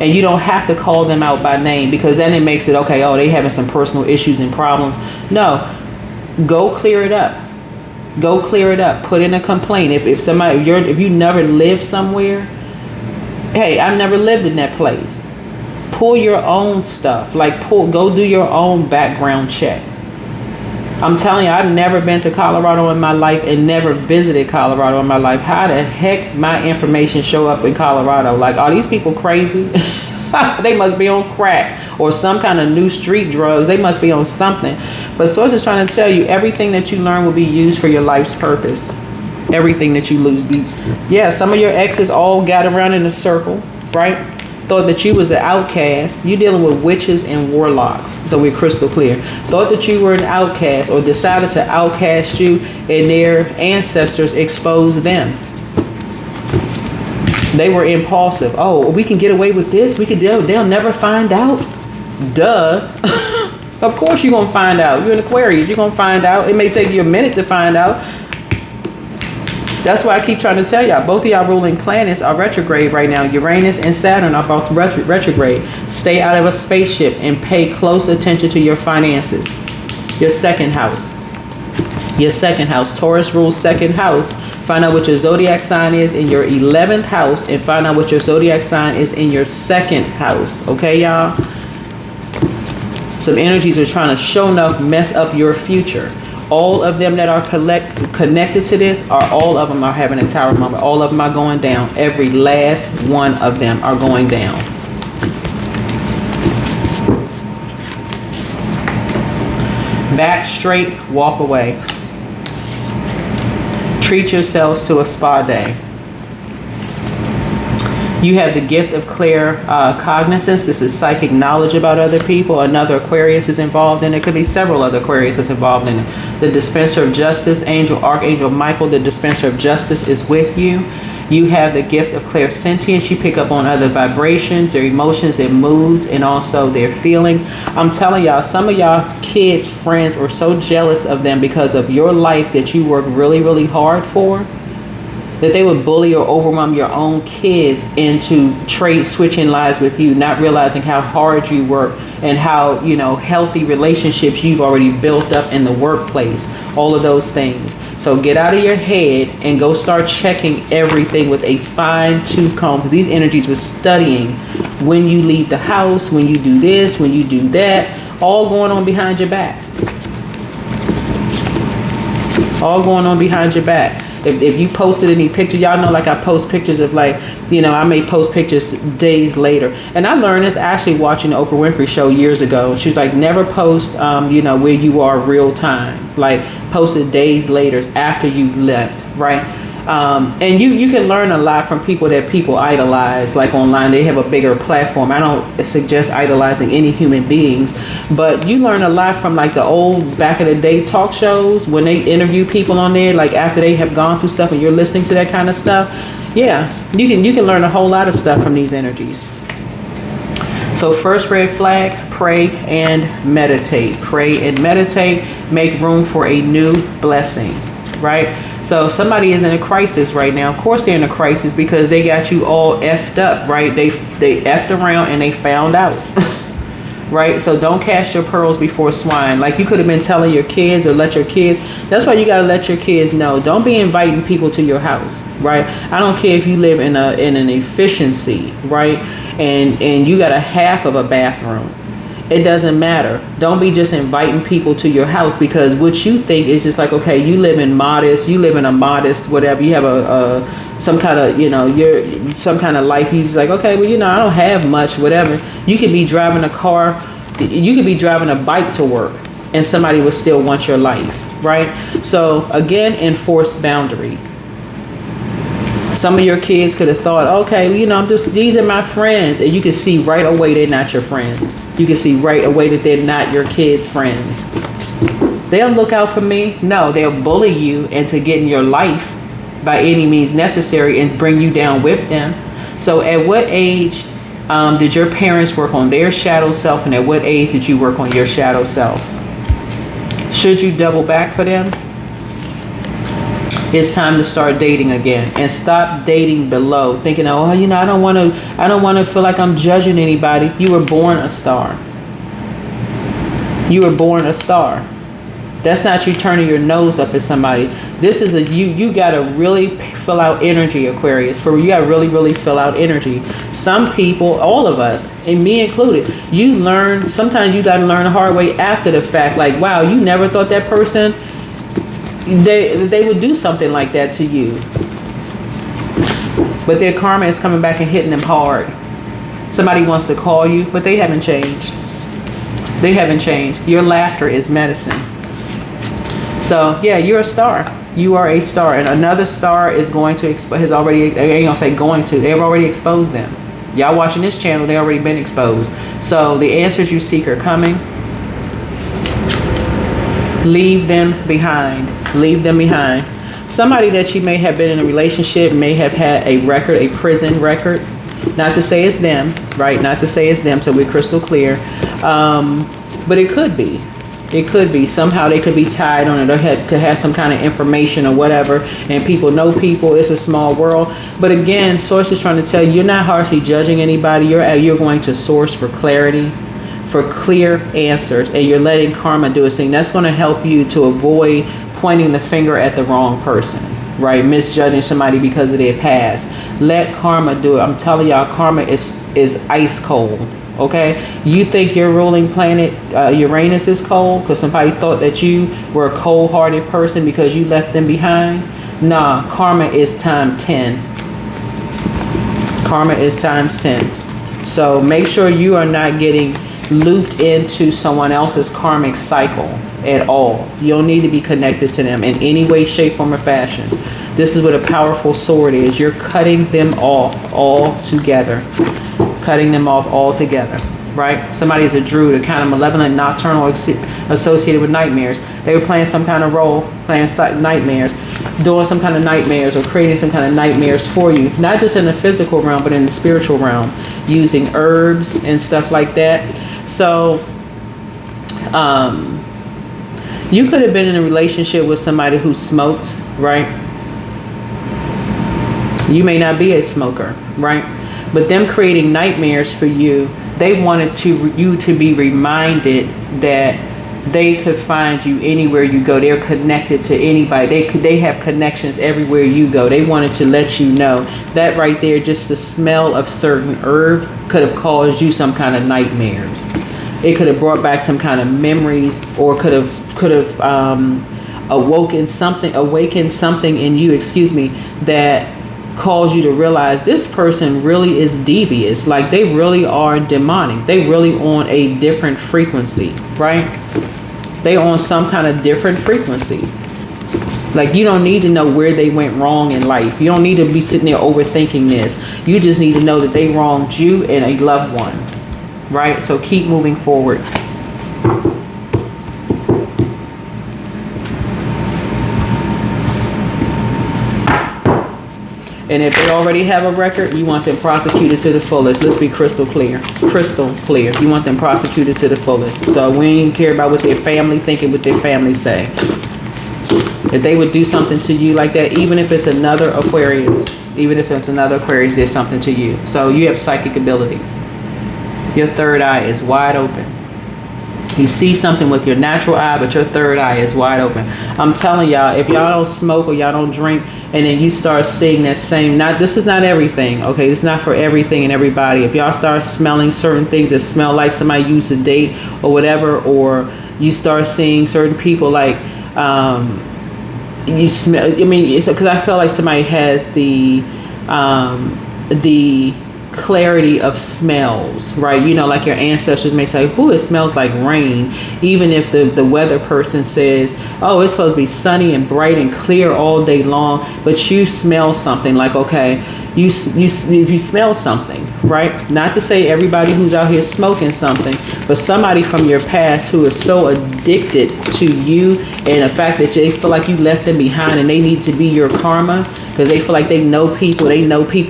And you don't have to call them out by name, because then it makes it okay, oh, they having some personal issues and problems. No, go clear it up. Go clear it up. Put in a complaint. If you never lived somewhere, hey, I've never lived in that place. Pull your own stuff. Go do your own background check. I'm telling you, I've never been to Colorado in my life and never visited Colorado in my life. How the heck my information show up in Colorado? Like, are these people crazy? They must be on crack or some kind of new street drugs. They must be on something. But Source is trying to tell you, everything that you learn will be used for your life's purpose. Everything that you lose. Yeah, some of your exes all got around in a circle, right? Thought that you was the outcast. You dealing with witches and warlocks, so we're crystal clear. Thought that you were an outcast, or decided to outcast you, and their ancestors exposed them. They were impulsive. Oh, we can get away with this. They'll never find out. Duh. Of course you're gonna find out. You're an Aquarius. You're gonna find out. It may take you a minute to find out. That's why I keep trying to tell y'all, both of y'all ruling planets are retrograde right now. Uranus and Saturn are both retrograde. Stay out of a spaceship and pay close attention to your finances. Your second house. Your second house. Taurus rules second house. Find out what your zodiac sign is in your 11th house, and find out what your zodiac sign is in your second house. Okay, y'all? Some energies are trying to show enough mess up your future. All of them that are connected to this all of them are having a tower moment. All of them are going down. Every last one of them are going down. Back straight, walk away. Treat yourselves to a spa day. You have the gift of clear cognizance. This is psychic knowledge about other people. Another Aquarius is involved in it. Could be several other Aquarius involved in it. The dispenser of justice, Archangel Michael, the dispenser of justice, is with you. You have the gift of clairsentience. You pick up on other vibrations, their emotions, their moods, and also their feelings. I'm telling y'all, some of y'all kids, friends, are so jealous of them because of your life that you work really, really hard for, that they would bully or overwhelm your own kids into switching lives with you, not realizing how hard you work and how, healthy relationships you've already built up in the workplace, all of those things. So get out of your head and go start checking everything with a fine-tooth comb, because these energies were studying when you leave the house, when you do this, when you do that, all going on behind your back. All going on behind your back. If you posted any pictures, y'all know, like I post pictures of I may post pictures days later. And I learned this actually watching the Oprah Winfrey show years ago. She was like, never post, where you are real time. Like post it days later after you've left, right? And you can learn a lot from people that people idolize, like online. They have a bigger platform. I don't suggest idolizing any human beings, but you learn a lot from like the old back in the day talk shows when they interview people on there, like after they have gone through stuff and you're listening to that kind of stuff. Yeah, you can learn a whole lot of stuff from these energies. So first red flag, pray and meditate. Pray and meditate. Make room for a new blessing, right? So somebody is in a crisis right now. Of course they're in a crisis because they got you all effed up, right? They effed around and they found out, right? So don't cast your pearls before swine. Like you could have been telling your kids or let your kids. That's why you got to let your kids know. Don't be inviting people to your house, right? I don't care if you live in an efficiency, right? And you got a half of a bathroom. It doesn't matter. Don't be just inviting people to your house because what you think is just like, okay, you live in a modest, whatever. You have some kind of, you're some kind of life. He's like, okay, well, I don't have much, whatever. You could be driving a car. You could be driving a bike to work and somebody would still want your life, right? So again, enforce boundaries. Some of your kids could have thought, okay, these are my friends. And you can see right away they're not your friends. You can see right away that they're not your kids' friends. They'll look out for me. No, they'll bully you into getting your life by any means necessary and bring you down with them. So at what age did your parents work on their shadow self, and at what age did you work on your shadow self? Should you double back for them? It's time to start dating again and stop dating below, thinking, oh, I don't want to feel like I'm judging anybody. You were born a star. You were born a star. That's not you turning your nose up at somebody. This is you got to really fill out energy, Aquarius. You got to really, really fill out energy. Some people, all of us, and me included, sometimes you got to learn the hard way after the fact. Like, wow, you never thought that person, they would do something like that to you. But their karma is coming back and hitting them hard. Somebody wants to call you, but they haven't changed. They haven't changed. Your laughter is medicine. So yeah, you're a star. You are a star, and another star is going to they've already exposed them. Y'all watching this channel, they already been exposed. So the answers you seek are coming. Leave them behind. Leave them behind. Somebody that you may have been in a relationship may have had a record, a prison record. Not to say it's them, right? Not to say it's them, so we're crystal clear. But it could be. It could be. Somehow they could be tied on it, or could have some kind of information or whatever. And people know people. It's a small world. But again, Source is trying to tell you, you're not harshly judging anybody. You're going to source for clarity, for clear answers, and you're letting karma do its thing. That's going to help you to avoid pointing the finger at the wrong person, right? Misjudging somebody because of their past. Let karma do it. I'm telling y'all, karma is ice cold. Okay, you think your ruling planet Uranus is cold because somebody thought that you were a cold-hearted person because you left them behind? Nah, karma is times 10. Karma is times 10. So make sure you are not getting looped into someone else's karmic cycle at all. You don't need to be connected to them in any way, shape, form, or fashion. This is what a powerful sword is. You're cutting them off all together. Cutting them off altogether, right? Somebody is a druid, a kind of malevolent, nocturnal, associated with nightmares. They were playing some kind of role, playing nightmares, doing some kind of nightmares, or creating some kind of nightmares for you. Not just in the physical realm, but in the spiritual realm, using herbs and stuff like that. So, you could have been in a relationship with somebody who smoked, right? You may not be a smoker, right? But them creating nightmares for you, they wanted you to be reminded that they could find you anywhere you go. They're connected to anybody. They have connections everywhere you go. They wanted to let you know that right there, just the smell of certain herbs could have caused you some kind of nightmares. It could have brought back some kind of memories, or could have awakened something in you, that cause you to realize this person really is devious. Like, they really are demonic. They really on a different frequency, right? They on some kind of different frequency. Like, you don't need to know where they went wrong in life. You don't need to be sitting there overthinking this. You just need to know that they wronged you and a loved one, right? So keep moving forward. And if they already have a record, you want them prosecuted to the fullest. Let's be crystal clear. Crystal clear. You want them prosecuted to the fullest. So we ain't care about what their family think and what their family say. If they would do something to you like that, even if it's another Aquarius, did something to you. So you have psychic abilities. Your third eye is wide open. You see something with your natural eye, but your third eye is wide open. I'm telling y'all, if y'all don't smoke or y'all don't drink, and then you start seeing that same, this is not everything, okay? It's not for everything and everybody. If y'all start smelling certain things that smell like somebody used to date or whatever, or you start seeing certain people like, you smell, I mean, it's because I feel like somebody has the clarity of smells, right? You know, like your ancestors may say, "Ooh, it smells like rain," even if the weather person says, "Oh, it's supposed to be sunny and bright and clear all day long," but you smell something like, okay, if you smell something, right? Not to say everybody who's out here smoking something, but somebody from your past who is so addicted to you and the fact that they feel like you left them behind and they need to be your karma because they feel like they know people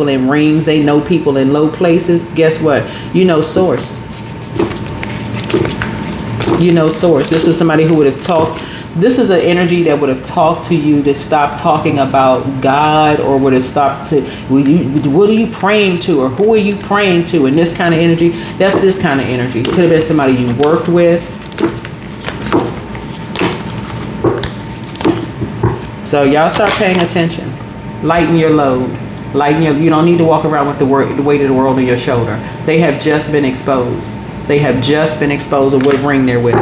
in rings, they know people in low places. Guess what? You know source. You know source. This is somebody who would have talked. This is an energy that would have talked to you to stop talking about God, or would have stopped to, what are you praying to, or who are you praying to? And this kind of energy, that's this kind of energy. Could have been somebody you worked with. So y'all start paying attention. Lighten your load. You don't need to walk around with the weight of the world on your shoulder. They have just been exposed. They have just been exposed of what ring they're with.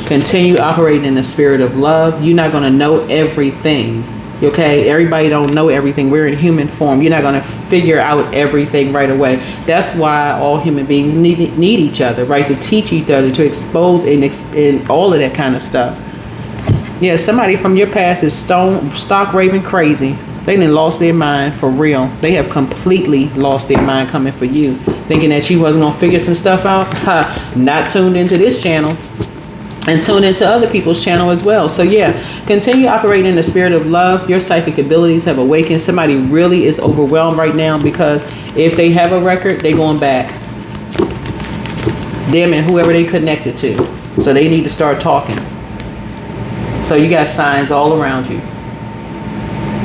Continue operating in the spirit of love. You're not going to know everything. Okay? Everybody don't know everything. We're in human form. You're not going to figure out everything right away. That's why all human beings need each other, right? To teach each other, to expose and all of that kind of stuff. Yeah, somebody from your past is stock raving crazy. They done lost their mind for real. They have completely lost their mind coming for you. Thinking that you wasn't going to figure some stuff out. Not tuned into this channel. And tune into other people's channel as well. So yeah, continue operating in the spirit of love. Your psychic abilities have awakened. Somebody really is overwhelmed right now because if they have a record, they're going back. Them and whoever they connected to. So they need to start talking. So you got signs all around you.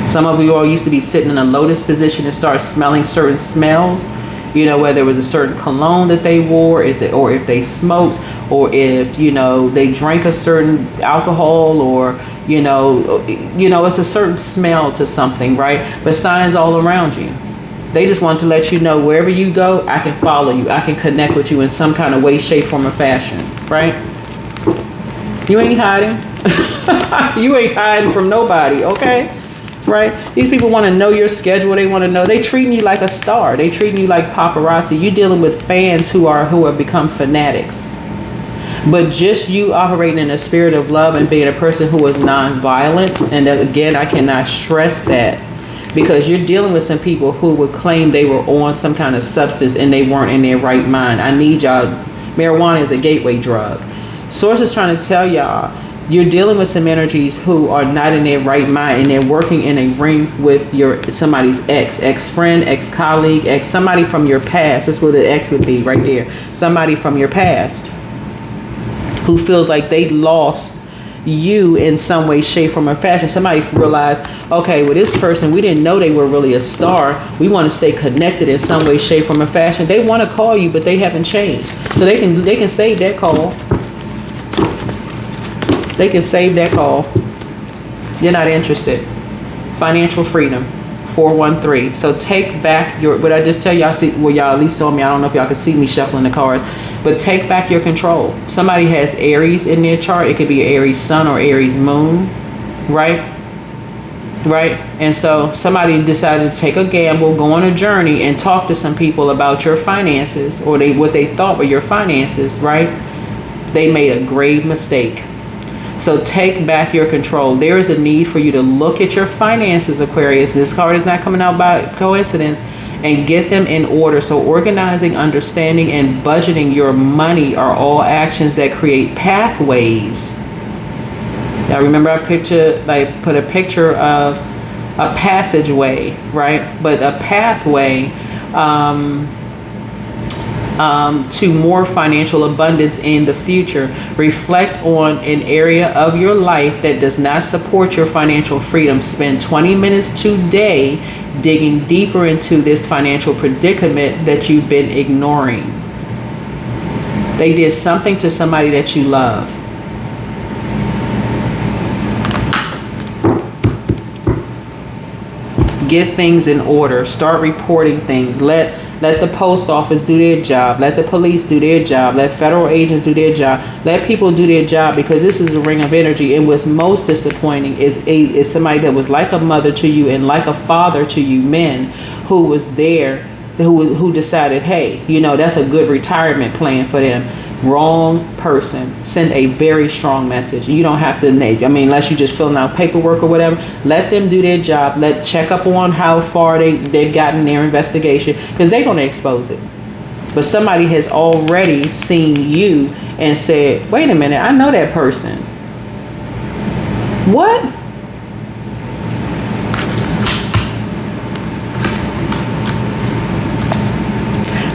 Some of you all used to be sitting in a lotus position and start smelling certain smells. You know, whether it was a certain cologne that they wore, or if they smoked, or if, they drank a certain alcohol, or, it's a certain smell to something, right? But signs all around you. They just want to let you know wherever you go, I can follow you. I can connect with you in some kind of way, shape, form, or fashion, right? You ain't hiding. You ain't hiding from nobody, okay? Right? These people want to know your schedule. They want to know. They treating you like a star. They treating you like paparazzi. You're dealing with fans who have become fanatics. But just you operating in a spirit of love and being a person who is nonviolent. And that, again, I cannot stress that, because you're dealing with some people who would claim they were on some kind of substance and they weren't in their right mind. I need y'all. Marijuana is a gateway drug. Source is trying to tell y'all, you're dealing with some energies who are not in their right mind, and they're working in a ring with somebody's ex-friend, ex-colleague, somebody from your past. That's what the ex would be right there. Somebody from your past who feels like they lost you in some way, shape, form, or fashion. Somebody realized, okay, well, this person, we didn't know they were really a star. We want to stay connected in some way, shape, form, or fashion. They want to call you, but they haven't changed. So they can save that call. They can save that call. You're not interested. Financial freedom, 413. So take back what I just tell y'all, y'all at least saw me. I don't know if y'all can see me shuffling the cards, but take back your control. Somebody has Aries in their chart. It could be Aries sun or Aries moon, right? Right? And so somebody decided to take a gamble, go on a journey, and talk to some people about your finances, or what they thought were your finances, right? They made a grave mistake. So take back your control. There is a need for you to look at your finances, Aquarius. This card is not coming out by coincidence, and get them in order. So organizing, understanding, and budgeting your money are all actions that create pathways. Now remember I put a picture of a passageway, right? But a pathway to more financial abundance in the future. Reflect on an area of your life that does not support your financial freedom. Spend 20 minutes today digging deeper into this financial predicament that you've been ignoring. They did something to somebody that you love. Get things in order. Start reporting things. Let the post office do their job. Let the police do their job. Let federal agents do their job. Let people do their job, because this is a ring of energy. And what's most disappointing is somebody that was like a mother to you and like a father to you, men, who was there, who decided, hey, you know, that's a good retirement plan for them. Wrong person. Send a very strong message. You don't have to name, I mean, unless you just filling out paperwork or whatever. Let them do their job. Check up on how far they've gotten their investigation, because they're going to expose it. But somebody has already seen you and said, wait a minute, I know that person. What?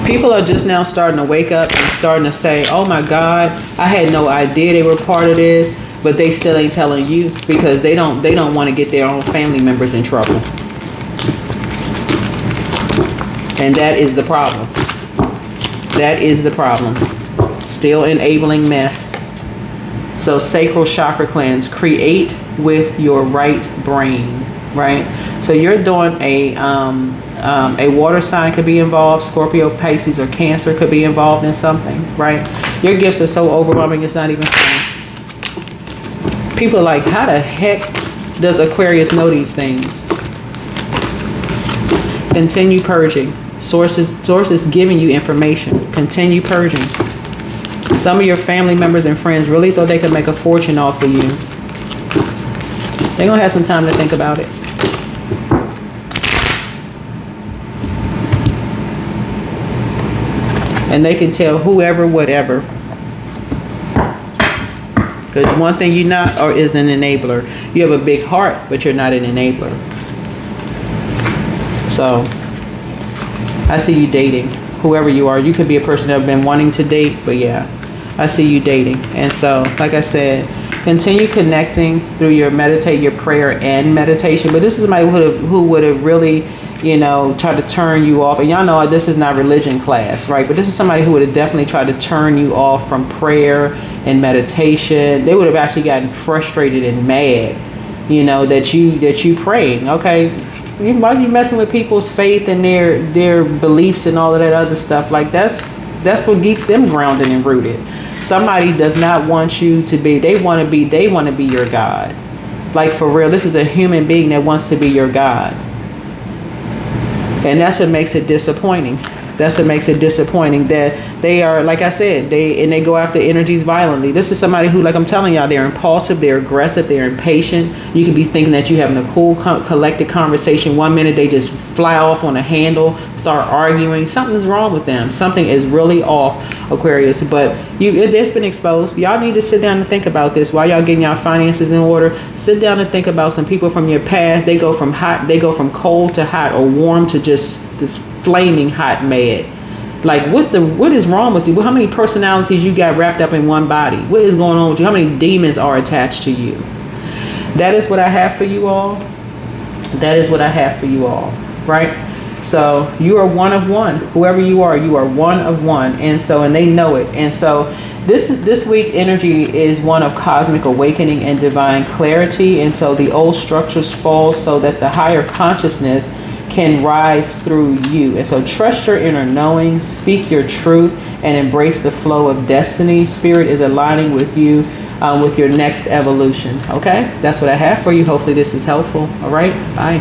People are just now starting to wake up and starting to say, oh my God, I had no idea they were part of this, but they still ain't telling you, because they don't want to get their own family members in trouble. And that is the problem. That is the problem. Still enabling mess. So sacral chakra cleanse, create with your right brain, right? So you're doing a water sign could be involved. Scorpio, Pisces, or Cancer could be involved in something, right? Your gifts are so overwhelming, it's not even funny. People are like, how the heck does Aquarius know these things? Continue purging. Sources giving you information. Continue purging. Some of your family members and friends really thought they could make a fortune off of you. They're going to have some time to think about it. And they can tell whoever, whatever. Because one thing you're not or is an enabler. You have a big heart, but you're not an enabler. So, I see you dating. Whoever you are. You could be a person that's been wanting to date, but yeah, I see you dating. And so, like I said, continue connecting through your prayer and meditation. But this is somebody who would have really, you know, tried to turn you off. And y'all know this is not religion class, right? But this is somebody who would have definitely tried to turn you off from prayer and meditation. They would have actually gotten frustrated and mad, you know, that you praying. Okay, while you messing with people's faith and their beliefs and all of that other stuff, like that's what keeps them grounded and rooted. Somebody does not want you to be. They want to be your God. Like, for real, this is a human being that wants to be your God. And that's what makes it disappointing. That's what makes it disappointing, that they are, like I said, they go after energies violently. This is somebody who, like I'm telling y'all, they're impulsive, they're aggressive, they're impatient. You could be thinking that you're having a cool, collected conversation. One minute they just fly off on a handle, start arguing. Something's wrong with them. Something is really off, Aquarius. But it's been exposed. Y'all need to sit down and think about this while y'all getting y'all finances in order. Sit down and think about some people from your past. They go from cold to hot, or warm to just flaming hot mad. Like, what is wrong with you? How many personalities you got wrapped up in one body? What is going on with you? How many demons are attached to you? That is what I have for you all. That is what I have for you all, right? So you are one of one. Whoever you are one of one. And they know it. And so this week energy is one of cosmic awakening and divine clarity. And so the old structures fall so that the higher consciousness can rise through you. And so trust your inner knowing, speak your truth, and embrace the flow of destiny. Spirit is aligning with you with your next evolution. Okay, that's what I have for you. Hopefully this is helpful. All right, bye.